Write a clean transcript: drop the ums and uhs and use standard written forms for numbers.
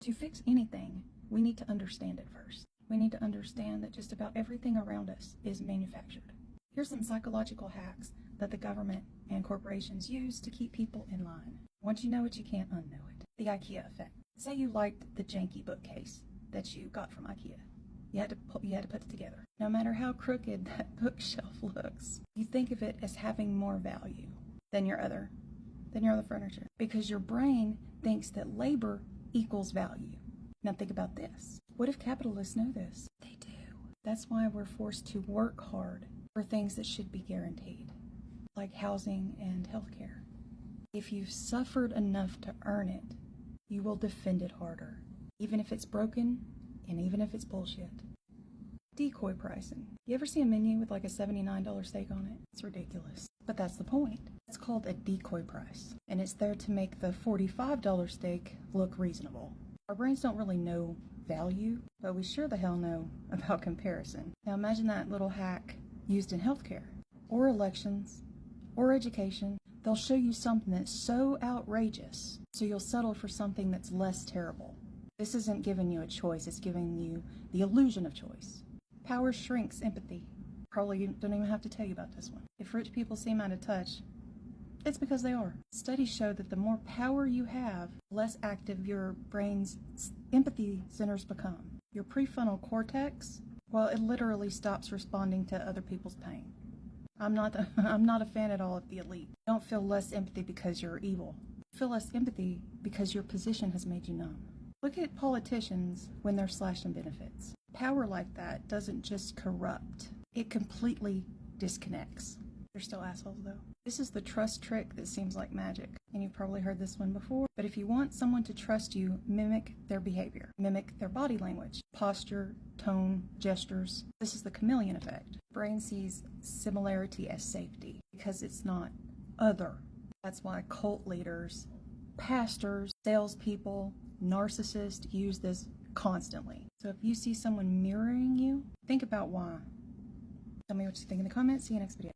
To fix anything, we need to understand it first. We need to understand that just about everything around us is manufactured. Here's some psychological hacks that the government and corporations use to keep people in line. Once you know it, you can't unknow it. The IKEA effect. Say you liked the janky bookcase that you got from IKEA. You had to put it together. No matter how crooked that bookshelf looks, you think of it as having more value than your other furniture, because your brain thinks that labor equals value. Now think about this. What if capitalists know this? They do. That's why we're forced to work hard for things that should be guaranteed, like housing and healthcare. If you've suffered enough to earn it, you will defend it harder, even if it's broken and even if it's bullshit. Decoy pricing. You ever see a menu with like a $79 steak on it? It's ridiculous. But that's the point. It's called a decoy price, and it's there to make the $45 steak look reasonable. Our brains don't really know value, but we sure the hell know about comparison. Now imagine that little hack used in healthcare, or elections, or education. They'll show you something that's so outrageous, so you'll settle for something that's less terrible. This isn't giving you a choice, it's giving you the illusion of choice. Power shrinks empathy. Probably don't even have to tell you about this one. If rich people seem out of touch, it's because they are. Studies show that the more power you have, the less active your brain's empathy centers become. Your prefrontal cortex, well, it literally stops responding to other people's pain. I'm not a fan at all of the elite. Don't feel less empathy because you're evil. Feel less empathy because your position has made you numb. Look at politicians when they're slashing benefits. Power like that doesn't just corrupt, it completely disconnects. They're still assholes though. This is the trust trick that seems like magic, and you've probably heard this one before. But if you want someone to trust you, mimic their behavior, mimic their body language, posture, tone, gestures. This is the chameleon effect. Brain sees similarity as safety because it's not other. That's why cult leaders, pastors, salespeople, narcissists use this constantly. So if you see someone mirroring you, think about why. Tell me what you think in the comments. See you next video.